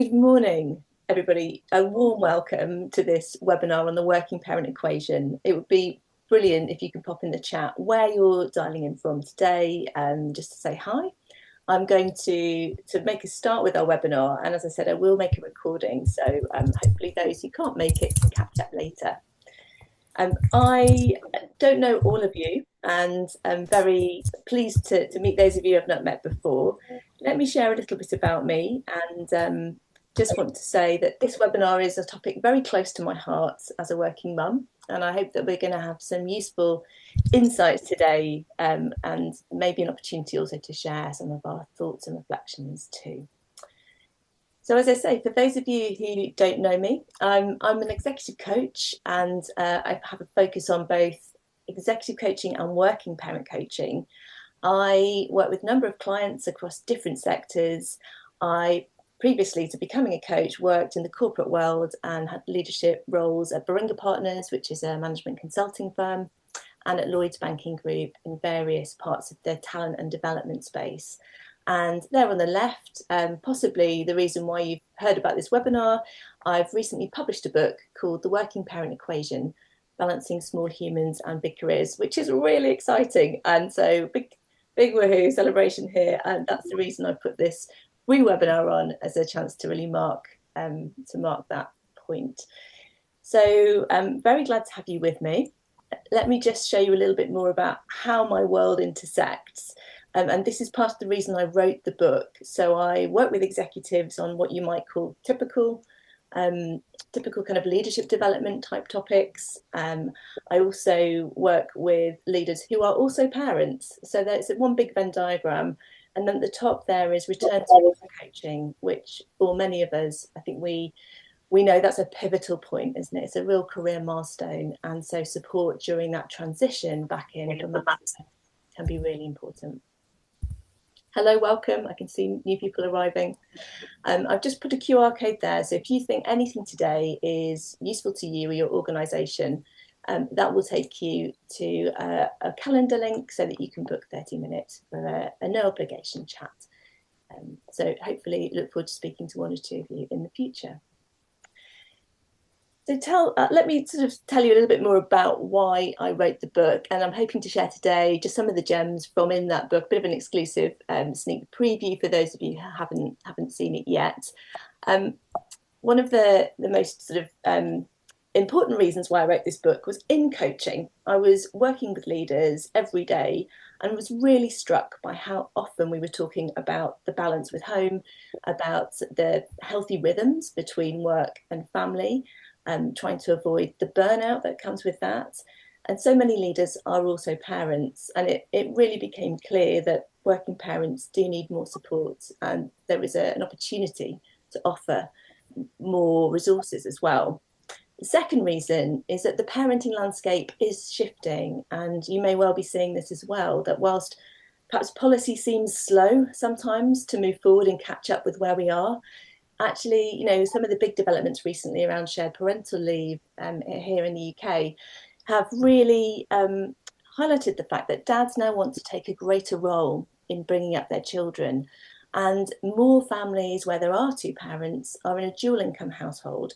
Good morning, everybody. A warm welcome to this webinar on the working parent equation. It would be brilliant if you can pop in the chat where you're dialing in from today, just to say hi. I'm going to make a start with our webinar, and as I said, I will make a recording, so hopefully those who can't make it can catch up later. I don't know all of you, and I'm very pleased to meet those of you I've not met before. Let me share a little bit about me, and just want to say that this webinar is a topic very close to my heart as a working mum, and I hope that we're going to have some useful insights today, and maybe an opportunity also to share some of our thoughts and reflections too. So as I say, for those of you who don't know me, I'm an executive coach, and I have a focus on both executive coaching and working parent coaching. I work with a number of clients across different sectors. I previously to becoming a coach worked in the corporate world and had leadership roles at Baringa Partners, which is a management consulting firm, and at Lloyds Banking Group in various parts of the talent and development space. And there on the left, possibly the reason why you've heard about this webinar, I've recently published a book called The Working Parent Equation, Balancing Small Humans and Big Careers, which is really exciting. And so big woohoo celebration here. And that's the reason I put this free webinar on, as a chance to really mark that point. So I'm very glad to have you with me. Let me just show you a little bit more about how my world intersects. And this is part of the reason I wrote the book. So I work with executives on what you might call typical kind of leadership development type topics. I also work with leaders who are also parents. So there's one big Venn diagram. And then at the top there is return to coaching, which for many of us, I think we know that's a pivotal point, isn't it? It's a real career milestone. And so support during that transition back in can be really important. Hello, welcome. I can see new people arriving. I've just put a QR code there. So if you think anything today is useful to you or your organisation, that will take you to a calendar link so that you can book 30 minutes for a no obligation chat. So hopefully look forward to speaking to one or two of you in the future. So let me sort of tell you a little bit more about why I wrote the book, and I'm hoping to share today just some of the gems from in that book, a bit of an exclusive sneak preview for those of you who haven't seen it yet. One of the most sort of important reasons why I wrote this book was in coaching. I was working with leaders every day and was really struck by how often we were talking about the balance with home, about the healthy rhythms between work and family, trying to avoid the burnout that comes with that. And so many leaders are also parents, and it really became clear that working parents do need more support, and there is an opportunity to offer more resources as well. The second reason is that the parenting landscape is shifting, and you may well be seeing this as well, that whilst perhaps policy seems slow sometimes to move forward and catch up with where we are, actually, you know, some of the big developments recently around shared parental leave here in the UK have really highlighted the fact that dads now want to take a greater role in bringing up their children. And more families where there are two parents are in a dual income household.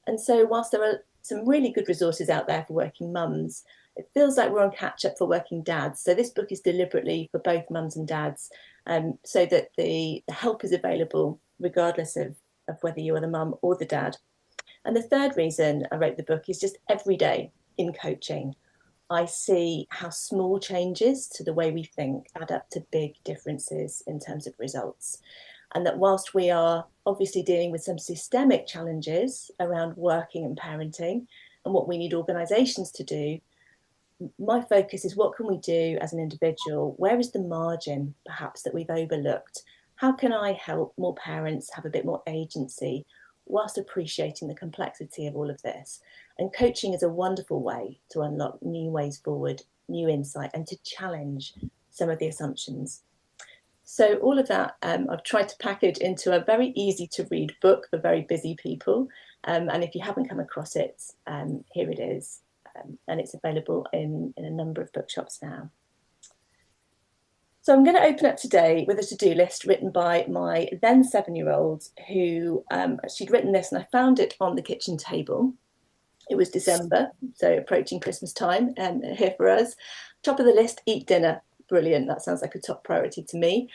And so whilst there are some really good resources out there for working mums, it feels like we're on catch up for working dads. So this book is deliberately for both mums and dads, so that the help is available regardless of whether you are the mum or the dad. And the third reason I wrote the book is just every day in coaching, I see how small changes to the way we think add up to big differences in terms of results. And that whilst we are obviously dealing with some systemic challenges around working and parenting and what we need organisations to do, my focus is what can we do as an individual? Where is the margin perhaps that we've overlooked? How can I help more parents have a bit more agency whilst appreciating the complexity of all of this? And coaching is a wonderful way to unlock new ways forward, new insight, and to challenge some of the assumptions. So all of that I've tried to package into a very easy to read book for very busy people. And if you haven't come across it, here it is. And it's available in a number of bookshops now. So I'm going to open up today with a to-do list written by my then 7-year-old who she'd written this and I found it on the kitchen table. It was December, so approaching Christmas time here for us. Top of the list, eat dinner. Brilliant. That sounds like a top priority to me.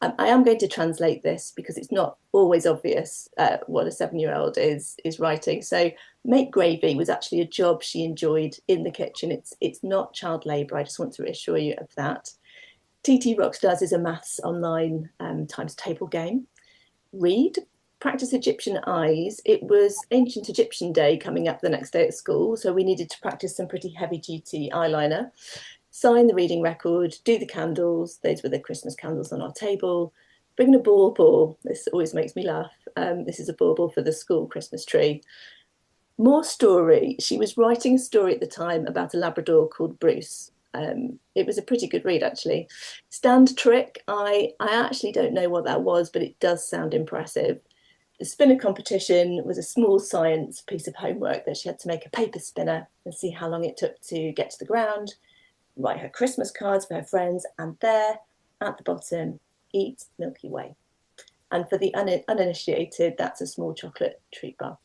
I am going to translate this because it's not always obvious what a 7-year-old is writing. So make gravy was actually a job she enjoyed in the kitchen. It's not child labour. I just want to reassure you of that. TT Rockstars is a maths online times table game. Read, practice Egyptian eyes. It was ancient Egyptian day coming up the next day at school, so we needed to practice some pretty heavy duty eyeliner. Sign the reading record, do the candles. Those were the Christmas candles on our table. Bring a bauble. This always makes me laugh. This is a bauble for the school Christmas tree. More story. She was writing a story at the time about a Labrador called Bruce. It was a pretty good read, actually. Stand trick. I actually don't know what that was, but it does sound impressive. The spinner competition was a small science piece of homework that she had to make a paper spinner and see how long it took to get to the ground, write her Christmas cards for her friends, and there at the bottom, eat Milky Way. And for the uninitiated, that's a small chocolate treat bar.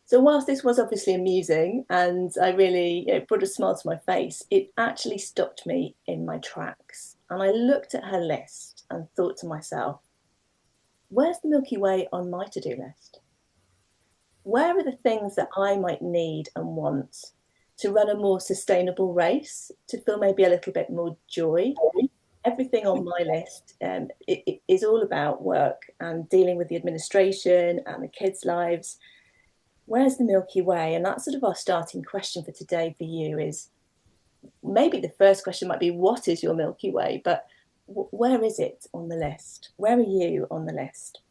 So whilst this was obviously amusing and I really brought a smile to my face, it actually stopped me in my tracks. And I looked at her list and thought to myself, where's the Milky Way on my to-do list? Where are the things that I might need and want to run a more sustainable race, to feel maybe a little bit more joy? Everything on my list it is all about work and dealing with the administration and the kids' lives. Where's the Milky Way? And that's sort of our starting question for today for you is maybe the first question might be, what is your Milky Way? But where is it on the list? Where are you on the list?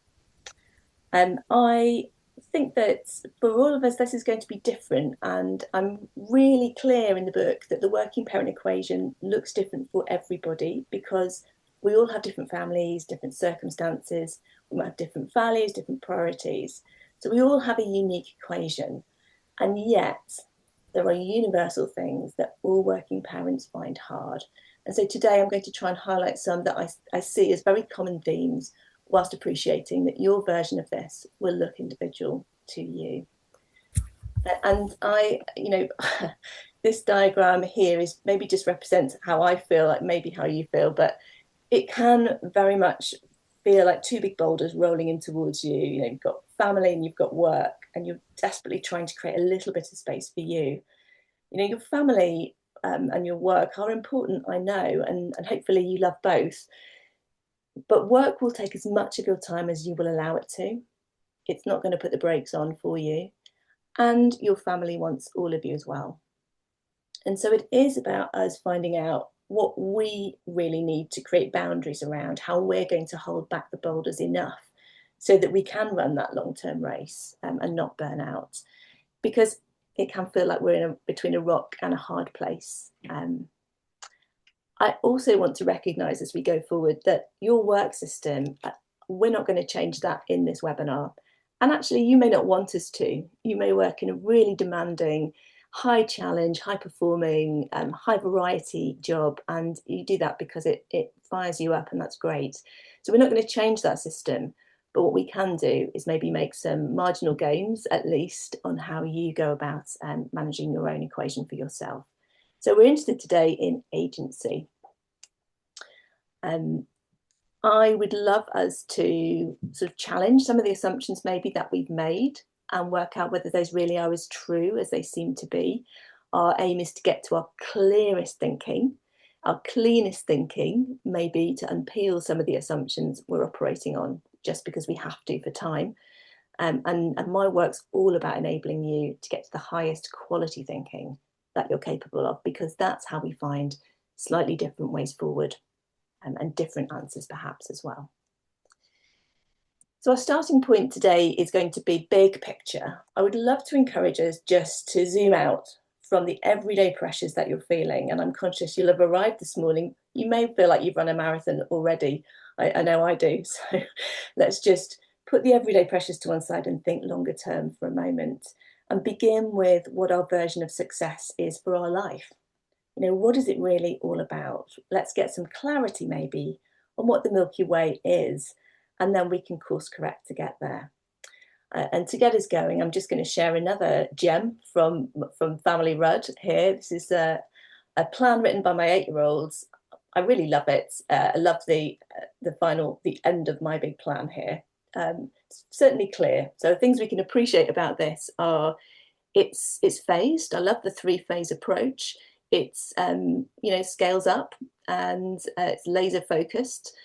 And I think that for all of us, this is going to be different. And I'm really clear in the book that the working parent equation looks different for everybody because we all have different families, different circumstances. We might have different values, different priorities. So we all have a unique equation, and yet there are universal things that all working parents find hard. And so today I'm going to try and highlight some that I see as very common themes, whilst appreciating that your version of this will look individual to you. And this diagram here is maybe just represents how I feel, like maybe how you feel, but it can very much feel like two big boulders rolling in towards you. You've got family and you've got work, and you're desperately trying to create a little bit of space for you. Your family and your work are important, I know, and hopefully you love both. But work will take as much of your time as you will allow it to. It's not going to put the brakes on for you. And your family wants all of you as well. And so it is about us finding out what we really need to create boundaries around, how we're going to hold back the boulders enough so that we can run that long-term race and not burn out. Because it can feel like we're between a rock and a hard place. I also want to recognise as we go forward that your work system, we're not going to change that in this webinar. And actually, you may not want us to. You may work in a really demanding, high challenge, high performing, high variety job, and you do that because it fires you up, and that's great. So we're not going to change that system. But what we can do is maybe make some marginal gains, at least, on how you go about managing your own equation for yourself. So we're interested today in agency. I would love us to sort of challenge some of the assumptions maybe that we've made and work out whether those really are as true as they seem to be. Our aim is to get to our clearest thinking, our cleanest thinking, maybe to unpeel some of the assumptions we're operating on just because we have to for time. And my work's all about enabling you to get to the highest quality thinking that you're capable of, because that's how we find slightly different ways forward and different answers perhaps as well. So our starting point today is going to be big picture. I would love to encourage us just to zoom out from the everyday pressures that you're feeling. And I'm conscious you'll have arrived this morning. You may feel like you've run a marathon already. I know I do. So let's just put the everyday pressures to one side and think longer term for a moment and begin with what our version of success is for our life. What is it really all about? Let's get some clarity maybe on what the Milky Way is, and then we can course correct to get there. And to get us going, I'm just going to share another gem from Family Rudd here. This is a plan written by my 8-year-olds. I really love it. I love the end of my big plan here. It's certainly clear. So things we can appreciate about this are it's phased. I love the 3-phase approach. It's scales up, and it's laser focused.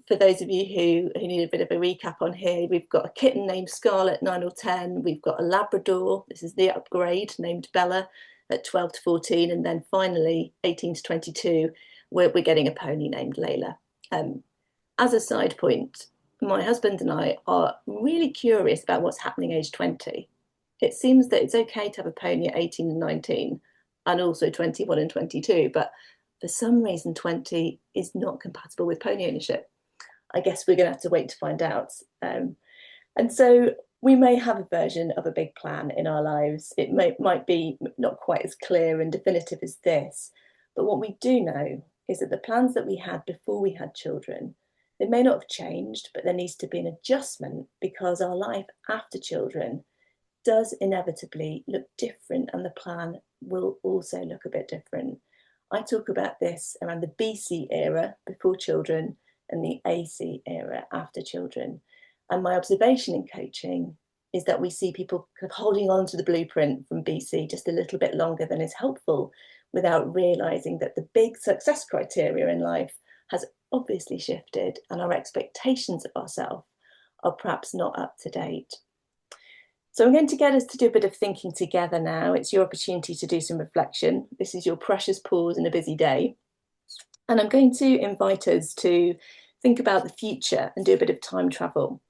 For those of you who need a bit of a recap on here, we've got a kitten named Scarlet, 9 or 10. We've got a Labrador. This is the upgrade, named Bella, at 12 to 14. And then finally, 18 to 22, we're getting a pony named Layla. As a side point, my husband and I are really curious about what's happening age 20. It seems that it's okay to have a pony at 18 and 19, and also 21 and 22, but for some reason 20 is not compatible with pony ownership. I guess we're going to have to wait to find out. And so we may have a version of a big plan in our lives. It might be not quite as clear and definitive as this, but what we do know is that the plans that we had before we had children, they may not have changed, but there needs to be an adjustment because our life after children does inevitably look different, and the plan will also look a bit different. I talk about this around the BC era, before children, and the AC era, after children. And my observation in coaching is that we see people kind of holding on to the blueprint from BC just a little bit longer than is helpful, without realizing that the big success criteria in life has obviously shifted, and our expectations of ourselves are perhaps not up to date. So I'm going to get us to do a bit of thinking together now. It's your opportunity to do some reflection. This is your precious pause in a busy day. And I'm going to invite us to think about the future and do a bit of time travel.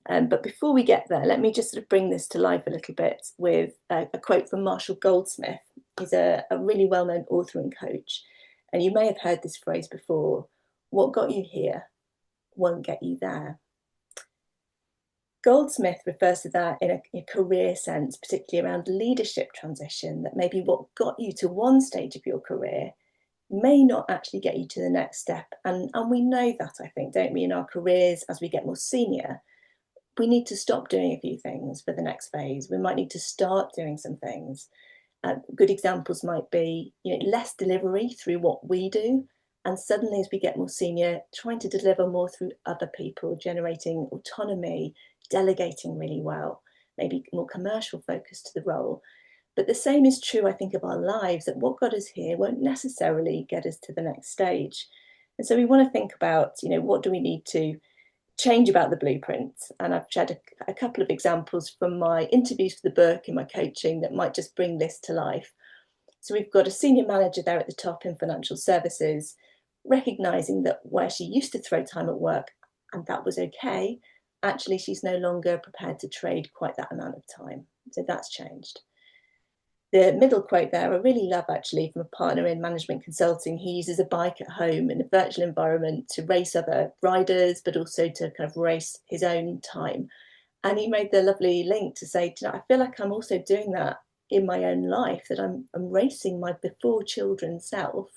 But before we get there, let me just sort of bring this to life a little bit with a quote from Marshall Goldsmith. He's a really well-known author and coach. And you may have heard this phrase before: what got you here won't get you there. Goldsmith refers to that in a career sense, particularly around leadership transition, that maybe what got you to one stage of your career may not actually get you to the next step. And we know that, I think, don't we, in our careers as we get more senior. We need to stop doing a few things for the next phase. We might need to start doing some things. Good examples might be less delivery through what we do, and suddenly as we get more senior, trying to deliver more through other people, generating autonomy, delegating really well, maybe more commercial focus to the role. But the same is true, I think, of our lives, that what got us here won't necessarily get us to the next stage. And so we want to think about, what do we need to change about the blueprint? And I've shared a couple of examples from my interviews for the book and my coaching that might just bring this to life. So we've got a senior manager there at the top in financial services, recognizing that where she used to throw time at work, and that was okay, actually she's no longer prepared to trade quite that amount of time. So that's changed. The middle quote there, I really love actually, from a partner in management consulting. He uses a bike at home in a virtual environment to race other riders, but also to kind of race his own time. And he made the lovely link to say, I feel like I'm also doing that in my own life, that I'm racing my before children self,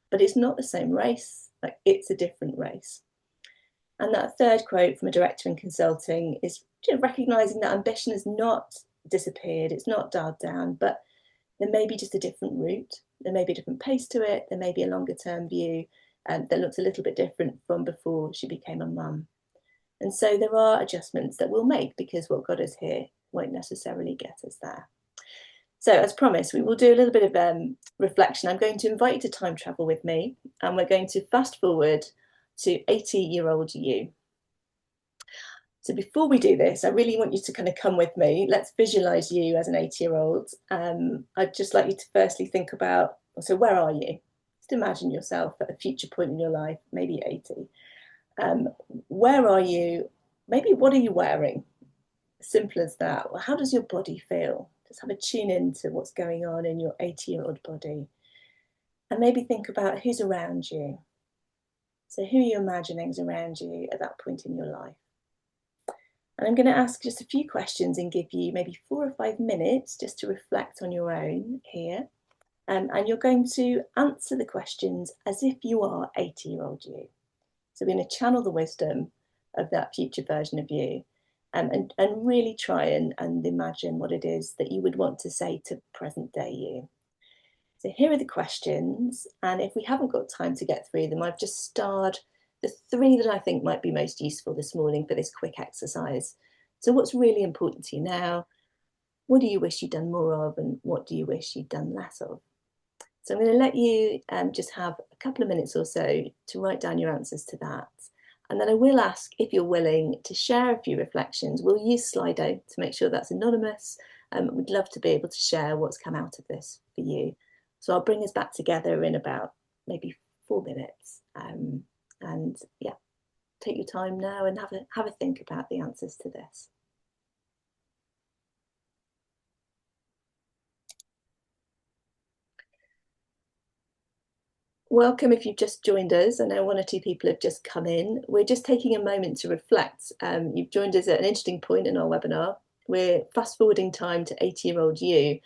but it's not the same race, like it's a different race. And that third quote from a director in consulting is recognizing that ambition has not disappeared, it's not dialed down, but there may be just a different route, there may be a different pace to it, there may be a longer term view that looks a little bit different from before she became a mum. And so there are adjustments that we'll make, because what got us here won't necessarily get us there. So as promised, we will do a little bit of reflection. I'm going to invite you to time travel with me, and we're going to fast forward to 80-year-old you. So before we do this, I really want you to kind of come with me. Let's visualize you as an 80-year-old. I'd just like you to firstly think about, so where are you? Just imagine yourself at a future point in your life, maybe 80. Where are you? Maybe what are you wearing? Simple as that. Well, how does your body feel? Just have a tune in to what's going on in your 80-year-old body. And maybe think about who's around you. So who are you imagining is around you at that point in your life? And I'm going to ask just a few questions and give you maybe 4 or 5 minutes just to reflect on your own here. and you're going to answer the questions as if you are 80-year-old you. So we're going to channel the wisdom of that future version of you, and really try and imagine what it is that you would want to say to present day you. So here are the questions, and if we haven't got time to get through them, I've just starred the 3 that I think might be most useful this morning for this quick exercise. So what's really important to you now? What do you wish you'd done more of, and what do you wish you'd done less of? So I'm going to let you just have a couple of minutes or so to write down your answers to that. And then I will ask, if you're willing, to share a few reflections. We'll use Slido to make sure that's anonymous. We'd love to be able to share what's come out of this for you. So I'll bring us back together in about maybe 4 minutes. And yeah, take your time now and have a think about the answers to this. Welcome if you've just joined us. I know 1 or 2 people have just come in. We're just taking a moment to reflect. You've joined us at an interesting point in our webinar. We're fast forwarding time to 80-year-old you.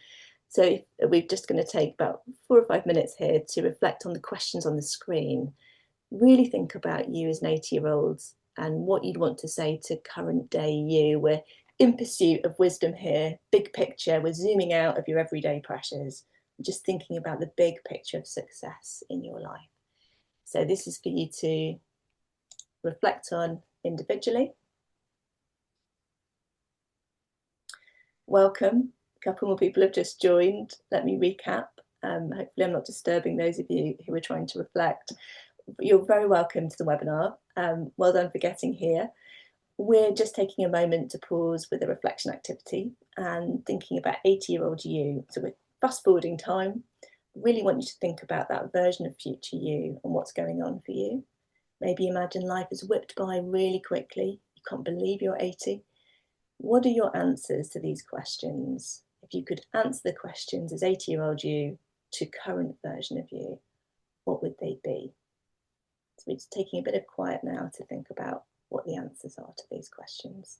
So we're just going to take about 4 or 5 minutes here to reflect on the questions on the screen. Really think about you as an 80-year-old and what you'd want to say to current day you. We're in pursuit of wisdom here, big picture. We're zooming out of your everyday pressures, just thinking about the big picture of success in your life. So this is for you to reflect on individually. Welcome. A couple more people have just joined. Let me recap. Hopefully I'm not disturbing those of you who are trying to reflect. You're very welcome to the webinar. Well done for getting here. We're just taking a moment to pause with a reflection activity and thinking about 80-year-old you. So we're fast forwarding time. Really want you to think about that version of future you and what's going on for you. Maybe imagine life has whipped by really quickly. You can't believe you're 80. What are your answers to these questions? If you could answer the questions as 80-year-old you to current version of you, what would they be? So we're just taking a bit of quiet now to think about what the answers are to these questions.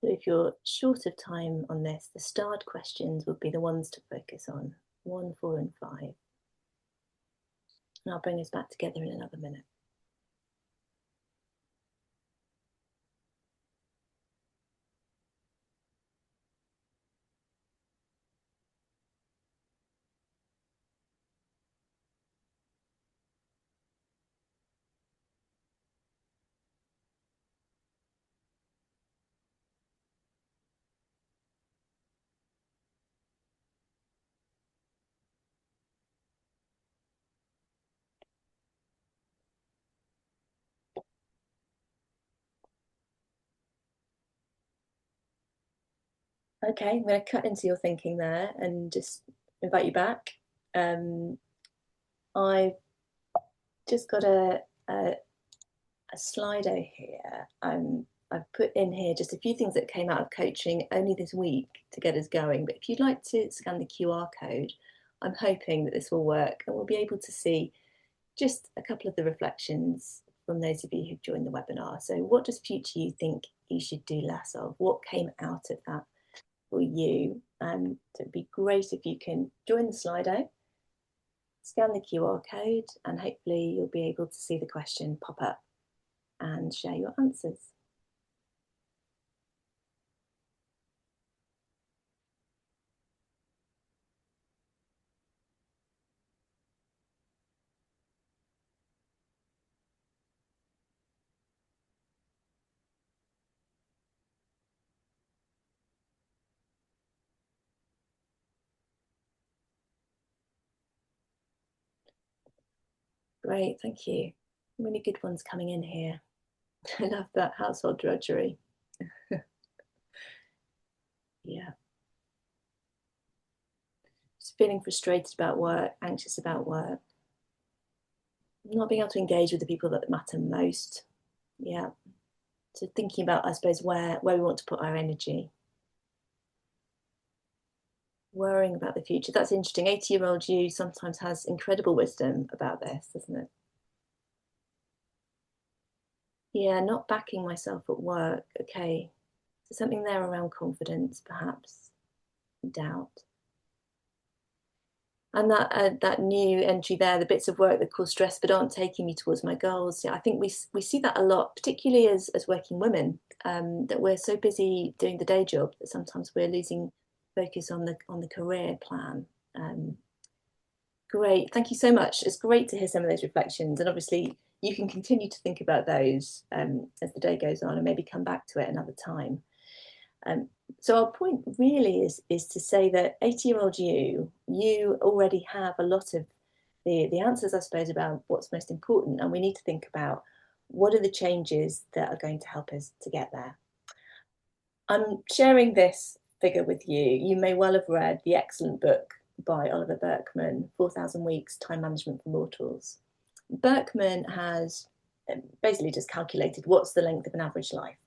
So if you're short of time on this, the starred questions would be the ones to focus on, 1, 4 and 5. And I'll bring us back together in another minute. Okay, I'm going to cut into your thinking there and just invite you back. I've just got a Slido here. I've put in here just a few things that came out of coaching only this week to get us going. But if you'd like to scan the QR code, I'm hoping that this will work and we'll be able to see just a couple of the reflections from those of you who've joined the webinar. So what does future you think you should do less of? What came out of that for you? So it'd be great if you can join the Slido, scan the QR code, and hopefully you'll be able to see the question pop up and share your answers. Great, thank you. Really good ones coming in here. I love that household drudgery. Yeah. Just feeling frustrated about work, anxious about work, not being able to engage with the people that matter most. Yeah. So thinking about, I suppose, where we want to put our energy. Worrying about the future. That's interesting. 80-year-old you sometimes has incredible wisdom about this, doesn't it? Yeah, not backing myself at work. Okay. So something there around confidence, perhaps, doubt. And that new entry there, the bits of work that cause stress but aren't taking me towards my goals. Yeah, I think we see that a lot, particularly as working women, that we're so busy doing the day job that sometimes we're losing focus on the career plan. Great, thank you so much. It's great to hear some of those reflections, and obviously you can continue to think about those as the day goes on, and maybe come back to it another time. So our point really is to say that 80-year-old you already have a lot of the answers, I suppose, about what's most important, and we need to think about what are the changes that are going to help us to get there. I'm sharing this figure with you. You may well have read the excellent book by Oliver Burkeman, 4,000 Weeks, Time Management for Mortals. Burkeman has basically just calculated what's the length of an average life.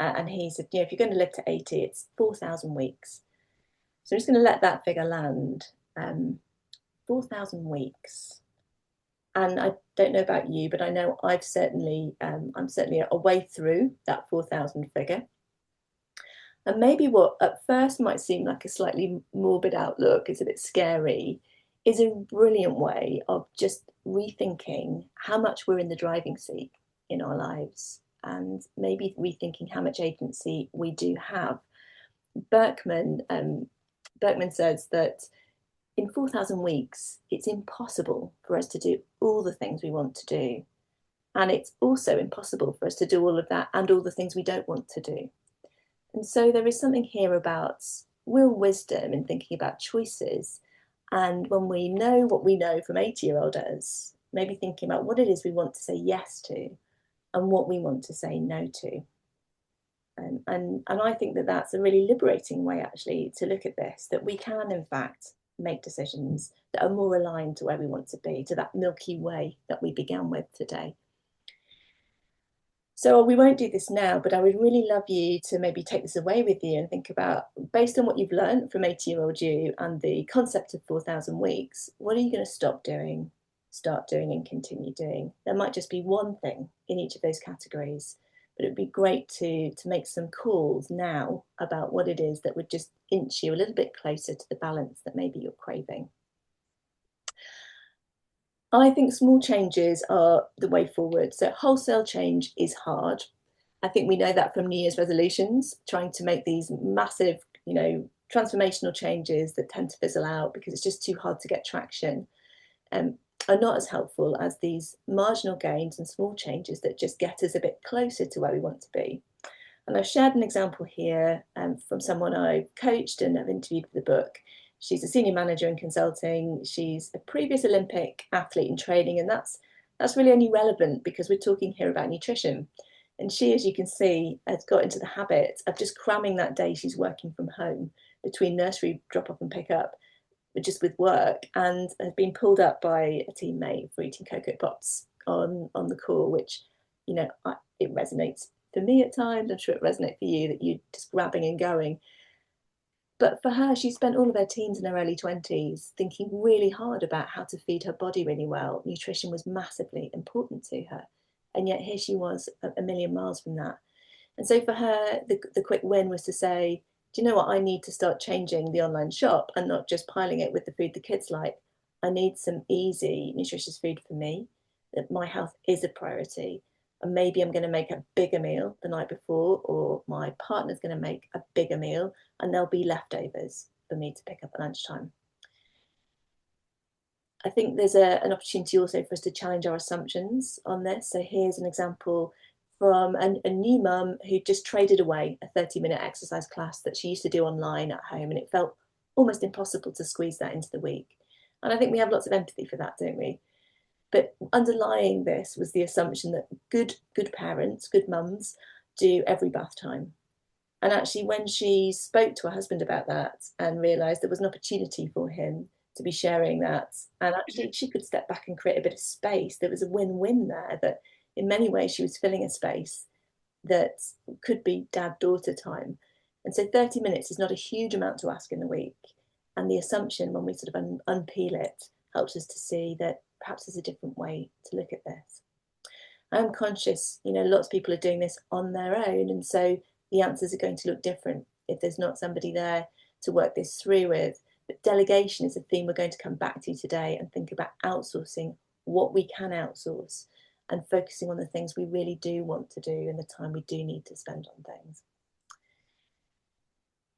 And he said, if you're going to live to 80, it's 4,000 weeks. So I'm just going to let that figure land. 4,000 weeks. And I don't know about you, but I know I'm certainly a way through that 4,000 figure. And maybe what at first might seem like a slightly morbid outlook, is a bit scary, is a brilliant way of just rethinking how much we're in the driving seat in our lives, and maybe rethinking how much agency we do have. Burkeman says that in 4,000 weeks, it's impossible for us to do all the things we want to do. And it's also impossible for us to do all of that and all the things we don't want to do. And so there is something here about real wisdom in thinking about choices. And when we know what we know from 80-year-old us, maybe thinking about what it is we want to say yes to and what we want to say no to. And I think that that's a really liberating way, actually, to look at this, that we can, in fact, make decisions that are more aligned to where we want to be, to that Milky Way that we began with today. So we won't do this now, but I would really love you to maybe take this away with you and think about, based on what you've learned from 80-year-old you and the concept of 4,000 weeks, what are you going to stop doing, start doing, and continue doing? There might just be one thing in each of those categories, but it would be great to make some calls now about what it is that would just inch you a little bit closer to the balance that maybe you're craving. I think small changes are the way forward. So wholesale change is hard. I think we know that from New Year's resolutions, trying to make these massive, transformational changes that tend to fizzle out because it's just too hard to get traction, are not as helpful as these marginal gains and small changes that just get us a bit closer to where we want to be. And I've shared an example here from someone I've coached and have interviewed for the book. She's a senior manager in consulting. She's a previous Olympic athlete in training, and that's really only relevant because we're talking here about nutrition. And she, as you can see, has got into the habit of just cramming that day she's working from home between nursery drop-off and pick-up, just with work, and has been pulled up by a teammate for eating Cocoa Pops on the call, which, it resonates for me at times. I'm sure it resonates for you, that you're just grabbing and going. But for her, she spent all of her teens and her early 20s thinking really hard about how to feed her body really well. Nutrition was massively important to her. And yet here she was a million miles from that. And so for her, the quick win was to say, do you know what? I need to start changing the online shop and not just piling it with the food the kids like. I need some easy, nutritious food for me, that my health is a priority. And maybe I'm going to make a bigger meal the night before, or my partner's going to make a bigger meal, and there'll be leftovers for me to pick up at lunchtime. I think there's an opportunity also for us to challenge our assumptions on this. So here's an example from a new mum who just traded away a 30-minute exercise class that she used to do online at home, and it felt almost impossible to squeeze that into the week. And I think we have lots of empathy for that, don't we? But underlying this was the assumption that good parents, good mums, do every bath time. And actually, when she spoke to her husband about that and realised there was an opportunity for him to be sharing that, and actually she could step back and create a bit of space, there was a win-win there, that in many ways she was filling a space that could be dad-daughter time. And so 30 minutes is not a huge amount to ask in the week. And the assumption, when we sort of unpeel it, helps us to see that perhaps there's a different way to look at this. I'm conscious, lots of people are doing this on their own, and so the answers are going to look different if there's not somebody there to work this through with. But delegation is a theme we're going to come back to today, and think about outsourcing what we can outsource and focusing on the things we really do want to do and the time we do need to spend on things.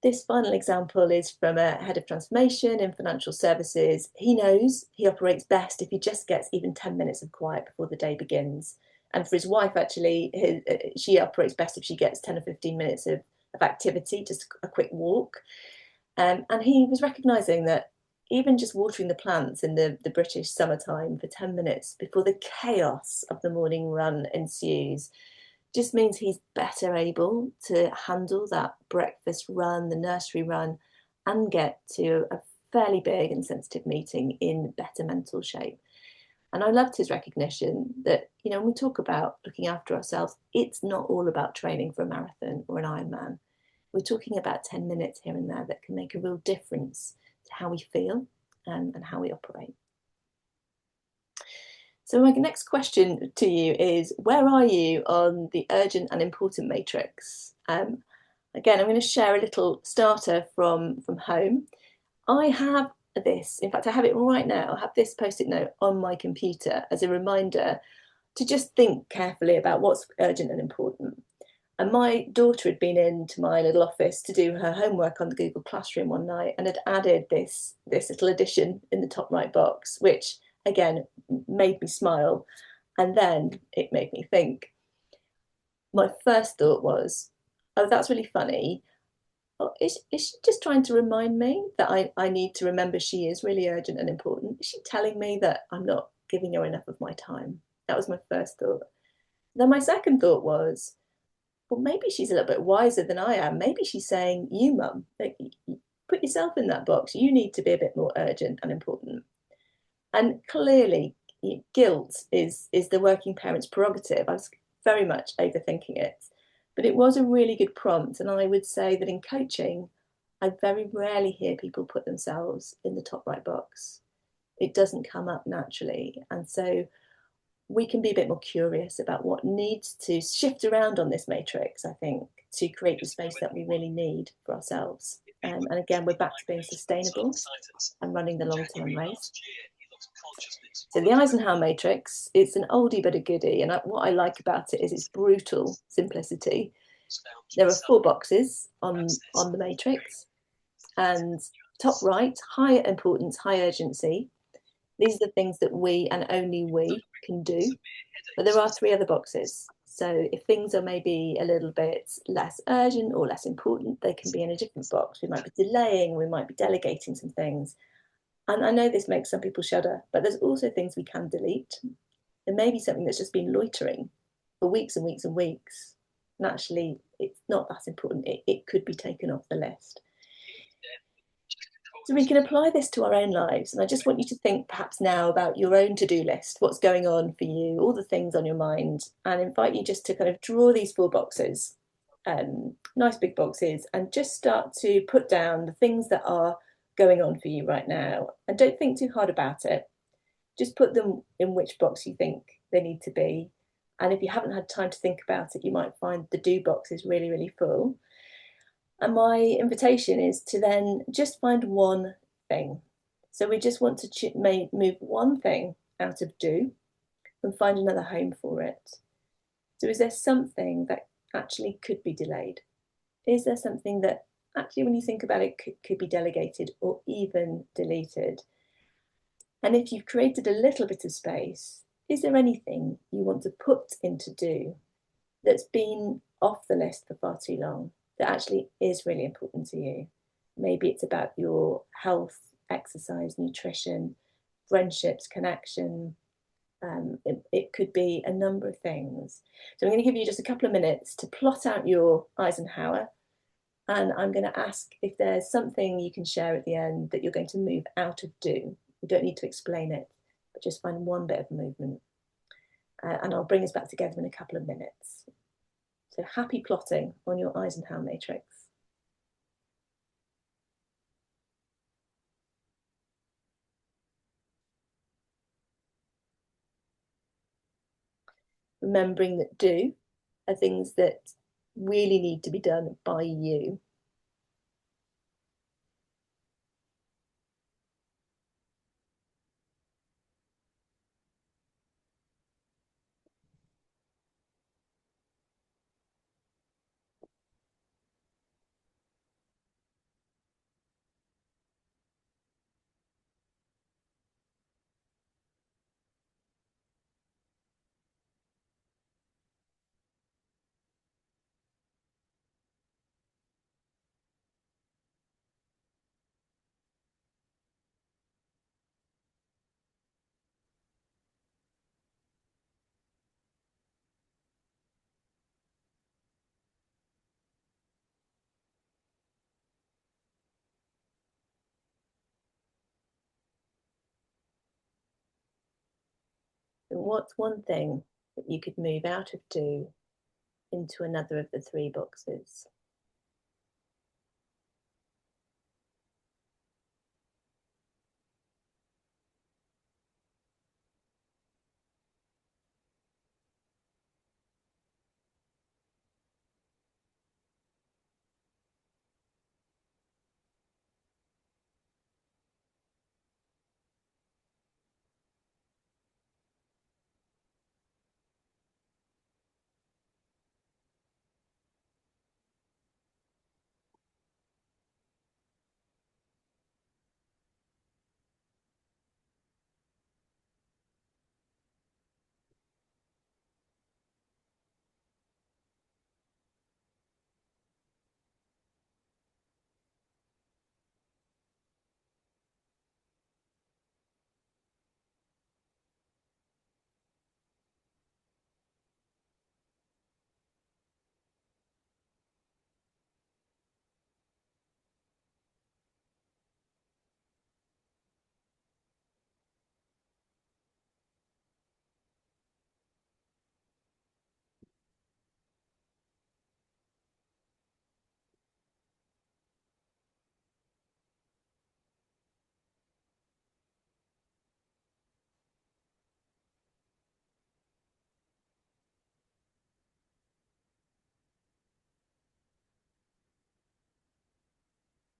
This final example is from a head of transformation in financial services. He knows he operates best if he just gets even 10 minutes of quiet before the day begins. And for his wife, actually, she operates best if she gets 10 or 15 minutes of activity, just a quick walk. And he was recognising that even just watering the plants in the British summertime for 10 minutes before the chaos of the morning run ensues just means he's better able to handle that breakfast run, the nursery run, and get to a fairly big and sensitive meeting in better mental shape. And I loved his recognition that, when we talk about looking after ourselves, it's not all about training for a marathon or an Ironman. We're talking about 10 minutes here and there that can make a real difference to how we feel and how we operate. So my next question to you is, where are you on the urgent and important matrix? Again, I'm going to share a little starter from home. I have this, in fact, I have it right now. I have this post-it note on my computer as a reminder to just think carefully about what's urgent and important. And my daughter had been into my little office to do her homework on the Google Classroom one night and had added this little addition in the top right box, which again made me smile, and then it made me think. My first thought was, oh, that's really funny. Oh, is she just trying to remind me that I need to remember she is really urgent and important? Is she telling me that I'm not giving her enough of my time? That was my first thought. Then my second thought was, well, maybe she's a little bit wiser than I am. Maybe she's saying, you mum, put yourself in that box. You need to be a bit more urgent and important. And clearly, guilt is the working parent's prerogative. I was very much overthinking it, but it was a really good prompt. And I would say that in coaching, I very rarely hear people put themselves in the top right box. It doesn't come up naturally. And so we can be a bit more curious about what needs to shift around on this matrix, I think, to create the space that we really need for ourselves. And again, we're back to being sustainable and running the long-term race. So the Eisenhower matrix, it's an oldie but a goodie, and what I like about it is its brutal simplicity. There are 4 boxes on the matrix, and top right, high importance, high urgency. These are the things that we and only we can do, but there are 3 other boxes. So if things are maybe a little bit less urgent or less important, they can be in a different box. We might be delaying, we might be delegating some things. And I know this makes some people shudder, but there's also things we can delete. There may be something that's just been loitering for weeks and weeks and weeks. And actually, it's not that important. It could be taken off the list. So we can apply this to our own lives. And I just want you to think perhaps now about your own to-do list, what's going on for you, all the things on your mind, and invite you just to kind of draw these 4 boxes, nice big boxes, and just start to put down the things that are going on for you right now. And don't think too hard about it. Just put them in which box you think they need to be. And if you haven't had time to think about it, you might find the do box is really, really full. And my invitation is to then just find one thing. So we just want to move one thing out of do and find another home for it. So is there something that actually could be delayed? Is there something that actually, when you think about it, could be delegated or even deleted? And if you've created a little bit of space, is there anything you want to put into do that's been off the list for far too long, that actually is really important to you? Maybe it's about your health, exercise, nutrition, friendships, connection. It could be a number of things. So I'm going to give you just a couple of minutes to plot out your Eisenhower. And I'm going to ask if there's something you can share at the end that you're going to move out of do. You don't need to explain it, but just find one bit of movement. And I'll bring us back together in a couple of minutes. So happy plotting on your Eisenhower matrix. Remembering that do are things that really need to be done by you. And what's one thing that you could move out of do into another of the 3 boxes?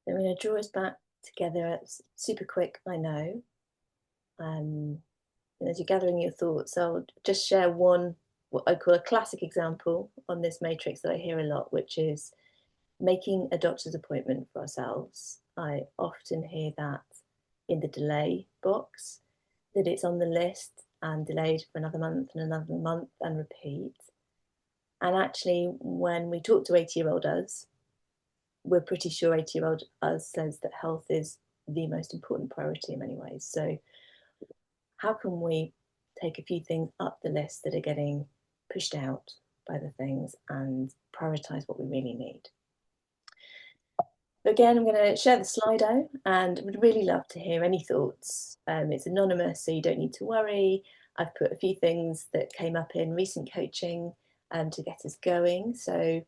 I'm going to draw us back together. It's super quick, I know. And as you're gathering your thoughts, I'll just share one, what I call a classic example on this matrix that I hear a lot, which is making a doctor's appointment for ourselves. I often hear that in the delay box, that it's on the list and delayed for another month and repeat. And actually, when we talk to 80-year-old us, we're pretty sure 80-year-old us says that health is the most important priority in many ways. So how can we take a few things up the list that are getting pushed out by the things and prioritize what we really need? Again, I'm going to share the Slido and would really love to hear any thoughts. It's anonymous, so you don't need to worry. I've put a few things that came up in recent coaching to get us going. So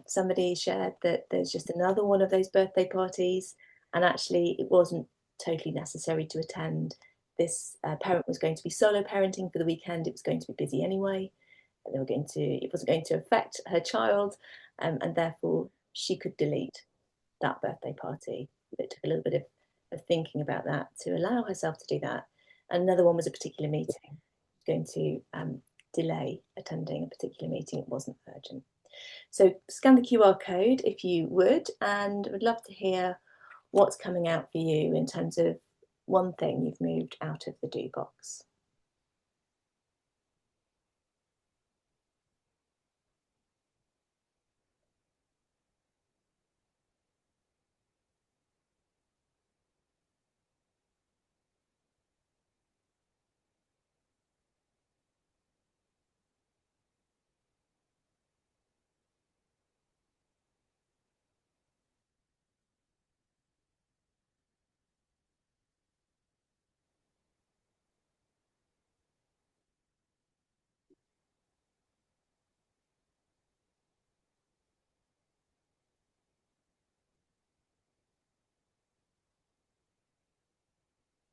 somebody shared that there's just another one of those birthday parties, and actually it wasn't totally necessary to attend. This parent was going to be solo parenting for the weekend. It was going to be busy anyway. They were going to, it wasn't going to affect her child, and therefore she could delete that birthday party. It took a little bit of thinking about that to allow herself to do that. Another one was a particular meeting, going to delay attending a particular meeting. It wasn't urgent. So scan the QR code if you would, and would love to hear what's coming out for you in terms of one thing you've moved out of the do box.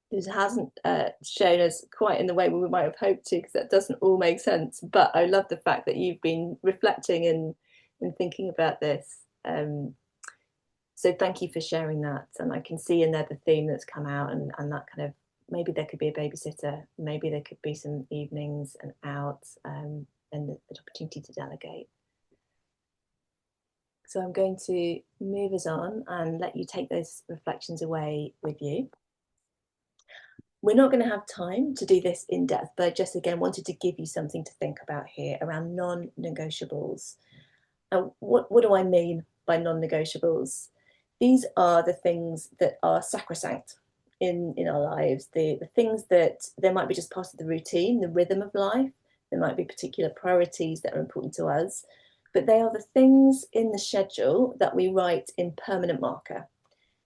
This hasn't shown us quite in the way we might have hoped to, because that doesn't all make sense. But I love the fact that you've been reflecting and thinking about this. So thank you for sharing that. And I can see in there the theme that's come out, and that kind of, maybe there could be a babysitter, maybe there could be some evenings and out, and the opportunity to delegate. So I'm going to move us on and let you take those reflections away with you. We're not going to have time to do this in depth, but I just again wanted to give you something to think about here around non-negotiables. What do I mean by non-negotiables? These are the things that are sacrosanct in our lives, the things that there might be just part of the routine, the rhythm of life. There might be particular priorities that are important to us, but they are the things in the schedule that we write in permanent marker.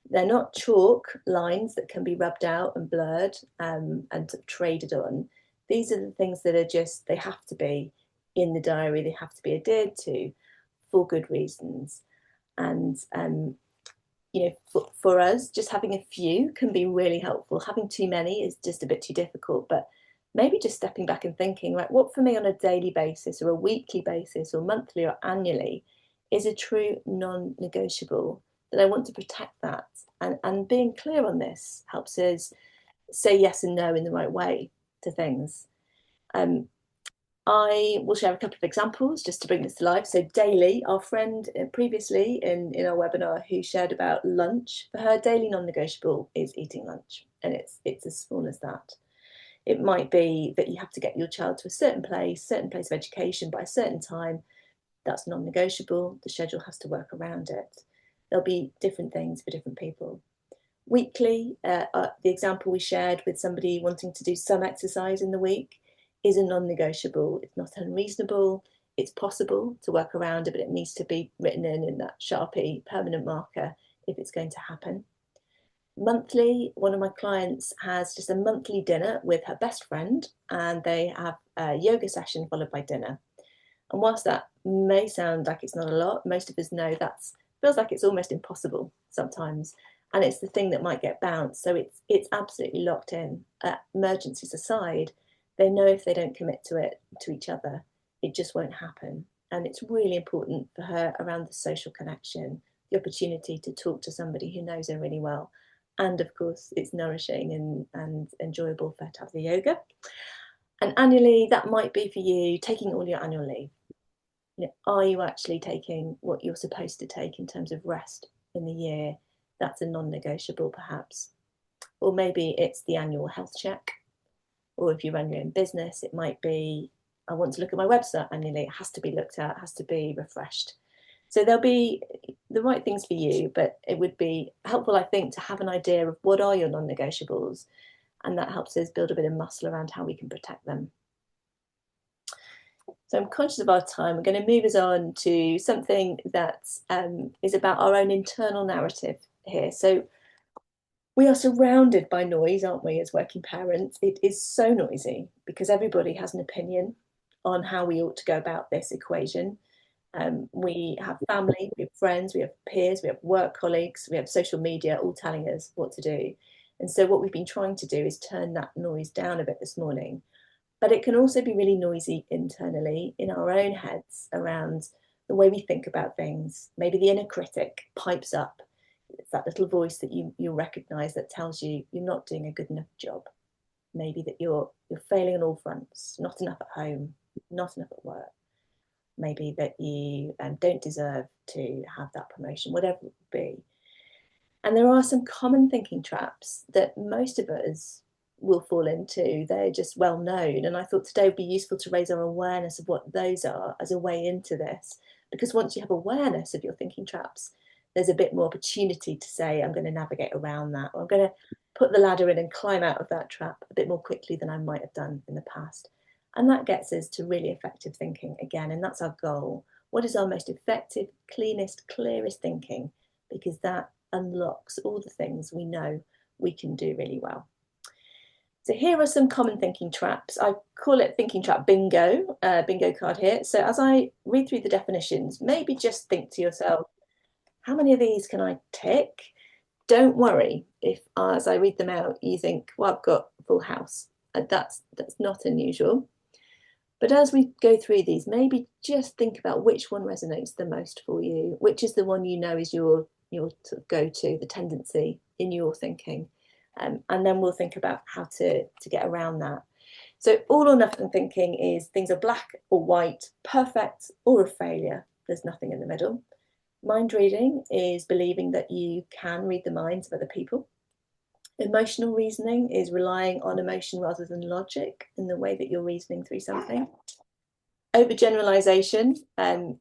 They're not chalk lines that can be rubbed out and blurred and traded on. These are the things that are just, they have to be in the diary, they have to be adhered to for good reasons. And, you know, for us, just having a few can be really helpful. Having too many is just a bit too difficult, but maybe just stepping back and thinking, right, what for me on a daily basis or a weekly basis or monthly or annually is a true non-negotiable, that I want to protect that. And being clear on this helps us say yes and no in the right way to things. I will share a couple of examples just to bring this to life. So Daily, our friend previously in our webinar who shared about lunch, for her daily non-negotiable is eating lunch, and it's as small as that. It might be that you have to get your child to a certain place of education by a certain time. That's non-negotiable. The schedule has to work around it. There'll be different things for different people. Weekly, the example we shared with somebody wanting to do some exercise in the week is a non-negotiable. It's not unreasonable. It's possible to work around it, but it needs to be written in that Sharpie permanent marker if it's going to happen. Monthly, one of my clients has just a monthly dinner with her best friend, and they have a yoga session followed by dinner. And whilst that may sound like it's not a lot, most of us know that feels like it's almost impossible sometimes. And it's the thing that might get bounced. So it's absolutely locked in. Emergencies aside, they know if they don't commit to it to each other, it just won't happen. And it's really important for her around the social connection, the opportunity to talk to somebody who knows her really well. And of course, it's nourishing and enjoyable for her to have the yoga. And annually, that might be for you taking all your annual leave. You know, are you actually taking what you're supposed to take in terms of rest in the year? That's a non-negotiable perhaps. Or maybe it's the annual health check. Or if you run your own business, it might be, I want to look at my website annually. It has to be looked at, it has to be refreshed. So there'll be the right things for you, but it would be helpful, I think, to have an idea of what are your non-negotiables, and that helps us build a bit of muscle around how we can protect them. So I'm conscious of our time. I'm going to move us on to something that is about our own internal narrative here. So we are surrounded by noise, aren't we, as working parents? It is so noisy because everybody has an opinion on how we ought to go about this equation. We have family, we have friends, we have peers, we have work colleagues, we have social media all telling us what to do. And so what we've been trying to do is turn that noise down a bit this morning. But it can also be really noisy internally in our own heads around the way we think about things. Maybe the inner critic pipes up. It's that little voice that you'll recognize that tells you you're not doing a good enough job. Maybe that you're failing on all fronts, not enough at home, not enough at work. Maybe that you don't deserve to have that promotion, whatever it would be. And there are some common thinking traps that most of us will fall into. They're just well known. And I thought today would be useful to raise our awareness of what those are as a way into this. Because once you have awareness of your thinking traps, there's a bit more opportunity to say, I'm going to navigate around that, or I'm going to put the ladder in and climb out of that trap a bit more quickly than I might have done in the past. And that gets us to really effective thinking again. And that's our goal. What is our most effective, cleanest, clearest thinking? Because that unlocks all the things we know we can do really well. So here are some common thinking traps. I call it thinking trap bingo, bingo card here. So as I read through the definitions, maybe just think to yourself, how many of these can I tick? Don't worry if as I read them out, you think, well, I've got a full house. That's not unusual. But as we go through these, maybe just think about which one resonates the most for you, which is the one you know is your sort of go-to, the tendency in your thinking. And then we'll think about how to get around that. So all or nothing thinking is things are black or white, perfect or a failure. There's nothing in the middle. Mind reading is believing that you can read the minds of other people. Emotional reasoning is relying on emotion rather than logic in the way that you're reasoning through something. Overgeneralization,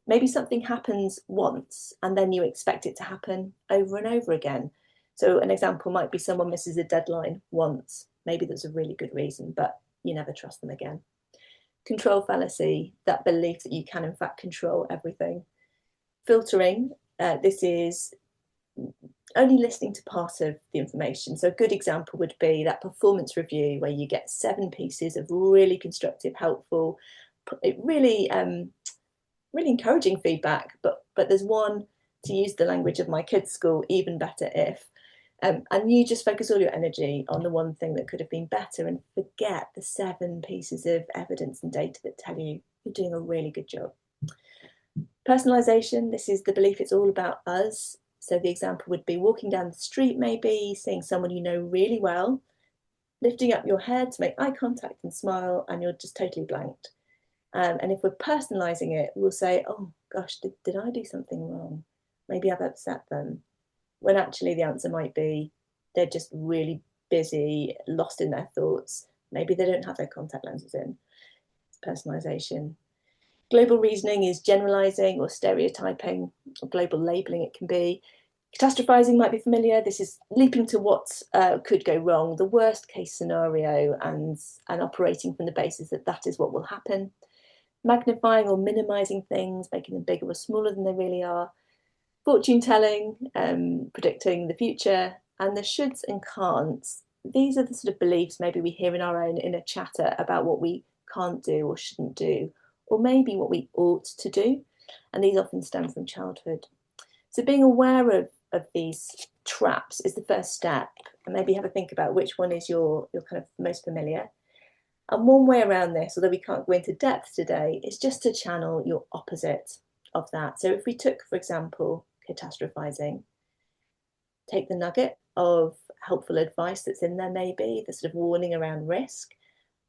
maybe something happens once and then you expect it to happen over and over again. So an example might be someone misses a deadline once. Maybe there's a really good reason, but you never trust them again. Control fallacy, that belief that you can in fact control everything. Filtering, this is only listening to part of the information. So a good example would be that performance review where you get 7 pieces of really constructive, helpful, really encouraging feedback, but there's one, to use the language of my kids' school, even better if. And you just focus all your energy on the one thing that could have been better and forget the 7 pieces of evidence and data that tell you you're doing a really good job. Personalization, this is the belief it's all about us. So the example would be walking down the street, maybe seeing someone you know really well, lifting up your head to make eye contact and smile, and you're just totally blanked. And if we're personalizing it, we'll say, oh gosh, did I do something wrong? Maybe I've upset them. When actually the answer might be they're just really busy, lost in their thoughts. Maybe they don't have their contact lenses in. It's personalization. Global reasoning is generalizing or stereotyping, or global labeling it can be. Catastrophizing might be familiar. This is leaping to what could go wrong, the worst case scenario, and operating from the basis that that is what will happen. Magnifying or minimizing things, making them bigger or smaller than they really are. Fortune telling, predicting the future, and the shoulds and can'ts. These are the sort of beliefs maybe we hear in our own inner chatter about what we can't do or shouldn't do, or maybe what we ought to do. And these often stem from childhood. So being aware of these traps is the first step, and maybe have a think about which one is your kind of most familiar. And one way around this, although we can't go into depth today, is just to channel your opposite of that. So if we took, for example, catastrophizing, take the nugget of helpful advice that's in there, maybe the sort of warning around risk,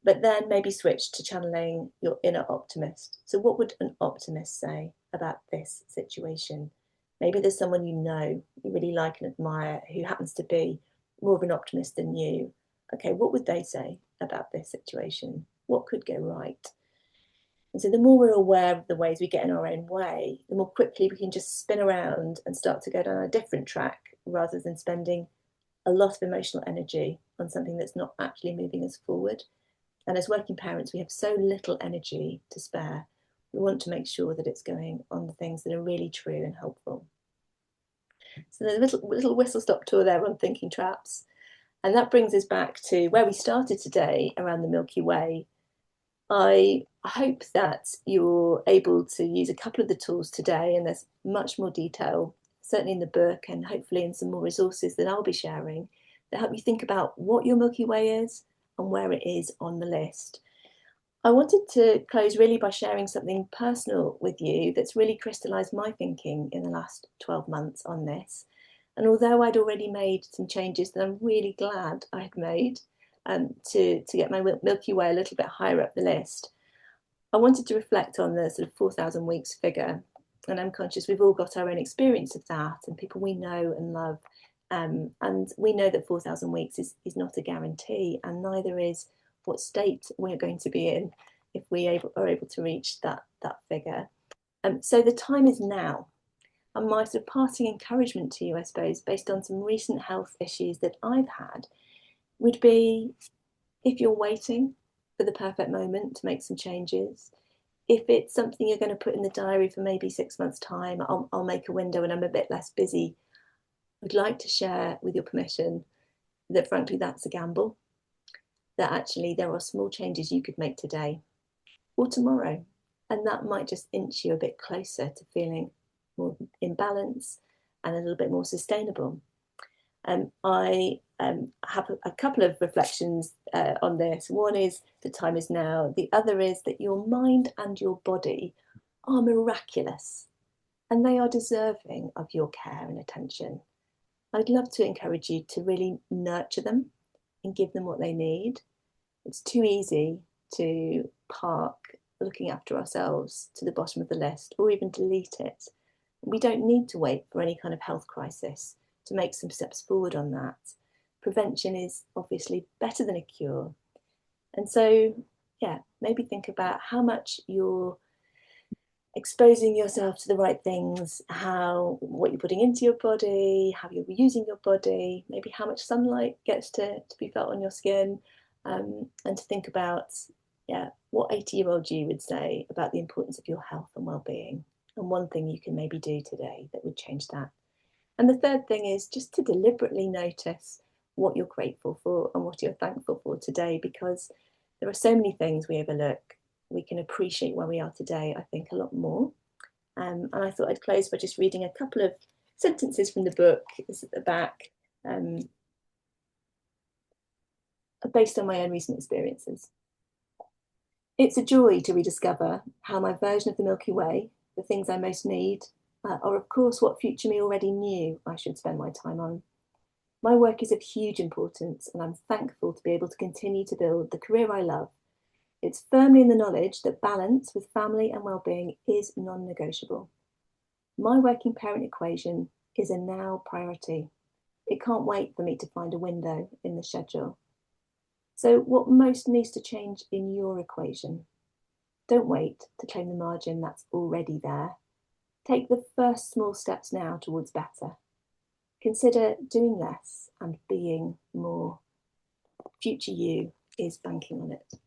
but then maybe switch to channeling your inner optimist. So what would an optimist say about this situation? Maybe there's someone you know, you really like and admire, who happens to be more of an optimist than you. Okay, what would they say about this situation? What could go right? And so the more we're aware of the ways we get in our own way, the more quickly we can just spin around and start to go down a different track rather than spending a lot of emotional energy on something that's not actually moving us forward. And as working parents, we have so little energy to spare. We want to make sure that it's going on the things that are really true and helpful. So there's a little whistle-stop tour there on thinking traps. And that brings us back to where we started today around the Milky Way. I hope that you're able to use a couple of the tools today, and there's much more detail, certainly in the book and hopefully in some more resources that I'll be sharing, that help you think about what your Milky Way is and where it is on the list. I wanted to close really by sharing something personal with you that's really crystallized my thinking in the last 12 months on this. And although I'd already made some changes that I'm really glad I had made to get my Milky Way a little bit higher up the list, I wanted to reflect on the sort of 4,000 weeks figure. And I'm conscious we've all got our own experience of that, and people we know and love. And we know that 4,000 weeks is not a guarantee, and neither is what state we're going to be in if we are able to reach that figure. So the time is now. And my sort of parting encouragement to you, I suppose, based on some recent health issues that I've had, would be, if you're waiting for the perfect moment to make some changes, if it's something you're going to put in the diary for maybe 6 months' time, I'll make a window when I'm a bit less busy. I'd like to share, with your permission, that frankly that's a gamble, that actually there are small changes you could make today or tomorrow, and that might just inch you a bit closer to feeling more in balance and a little bit more sustainable. I have a couple of reflections on this. One is the time is now. The other is that your mind and your body are miraculous, and they are deserving of your care and attention. I'd love to encourage you to really nurture them and give them what they need. It's too easy to park looking after ourselves to the bottom of the list or even delete it. We don't need to wait for any kind of health crisis to make some steps forward on that. Prevention is obviously better than a cure. And so, yeah, maybe think about how much you're exposing yourself to the right things, what you're putting into your body, how you're using your body, maybe how much sunlight gets to be felt on your skin, and to think about, what 80-year-old you would say about the importance of your health and well-being, and one thing you can maybe do today that would change that. And the third thing is just to deliberately notice what you're grateful for and what you're thankful for today, because there are so many things we overlook. We can appreciate where we are today, I think, a lot more. And I thought I'd close by just reading a couple of sentences from the book. It's at the back, based on my own recent experiences. It's a joy to rediscover how my version of the Milky Way, the things I most need, are of course what future me already knew I should spend my time on. My work is of huge importance, and I'm thankful to be able to continue to build the career I love. It's firmly in the knowledge that balance with family and well-being is non-negotiable. My working parent equation is a now priority. It can't wait for me to find a window in the schedule. So what most needs to change in your equation? Don't wait to claim the margin that's already there. Take the first small steps now towards better. Consider doing less and being more. Future you is banking on it.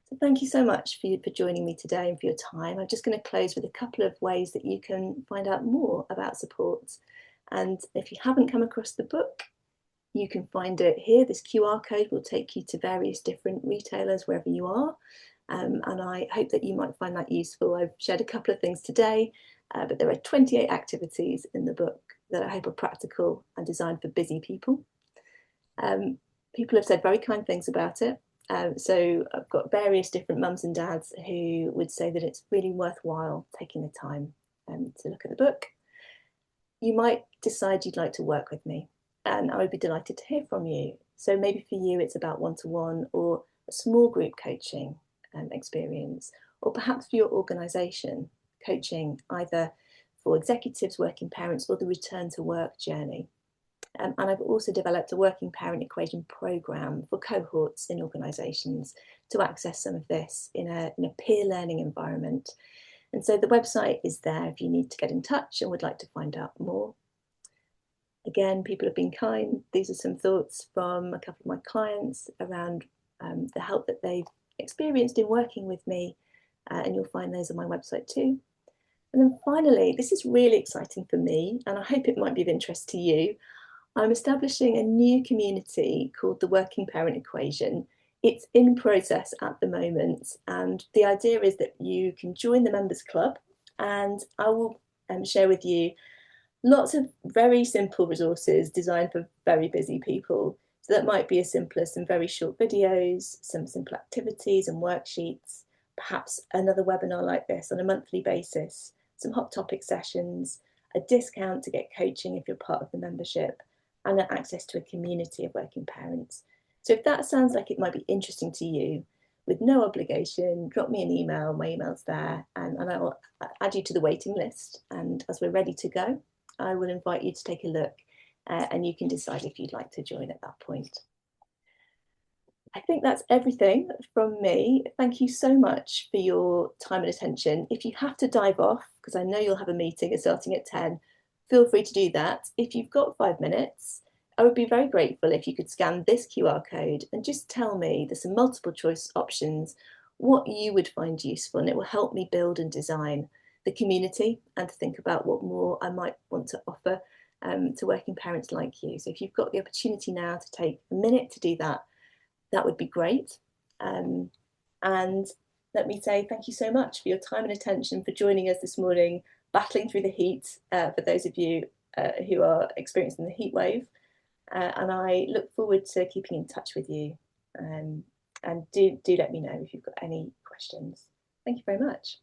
So thank you so much for joining me today and for your time. I'm just going to close with a couple of ways that you can find out more about support. And if you haven't come across the book, you can find it here. This QR code will take you to various different retailers wherever you are. And I hope that you might find that useful. I've shared a couple of things today, but there are 28 activities in the book that I hope are practical and designed for busy people. People have said very kind things about it. So I've got various different mums and dads who would say that it's really worthwhile taking the time to look at the book. You might decide you'd like to work with me, and I would be delighted to hear from you. So maybe for you, it's about one-to-one or a small group coaching experience, or perhaps for your organisation, coaching either for executives, working parents, or the return to work journey. And I've also developed a working parent equation programme for cohorts in organisations to access some of this in a peer learning environment. And so the website is there if you need to get in touch and would like to find out more. Again, people have been kind. These are some thoughts from a couple of my clients around the help that they've experienced in working with me and you'll find those on my website too. And then finally, this is really exciting for me, and I hope it might be of interest to you. I'm establishing a new community called the Working Parent Equation. It's in process at the moment, and the idea is that you can join the members club, and I will share with you lots of very simple resources designed for very busy people. So that might be as simple as some very short videos, some simple activities and worksheets, perhaps another webinar like this on a monthly basis, some hot topic sessions, a discount to get coaching if you're part of the membership, and access to a community of working parents. So if that sounds like it might be interesting to you, with no obligation, drop me an email, my email's there, and I will add you to the waiting list. And as we're ready to go, I will invite you to take a look and you can decide if you'd like to join at that point. I think that's everything from me. Thank you so much for your time and attention. If you have to dive off, because I know you'll have a meeting starting at 10, feel free to do that. If you've got 5 minutes, I would be very grateful if you could scan this QR code and just tell me, there's some multiple choice options, what you would find useful, and it will help me build and design the community and to think about what more I might want to offer to working parents like you. So if you've got the opportunity now to take a minute to do that, that would be great. And let me say thank you so much for your time and attention, for joining us this morning, battling through the heat, for those of you who are experiencing the heat wave. And I look forward to keeping in touch with you. And do let me know if you've got any questions. Thank you very much.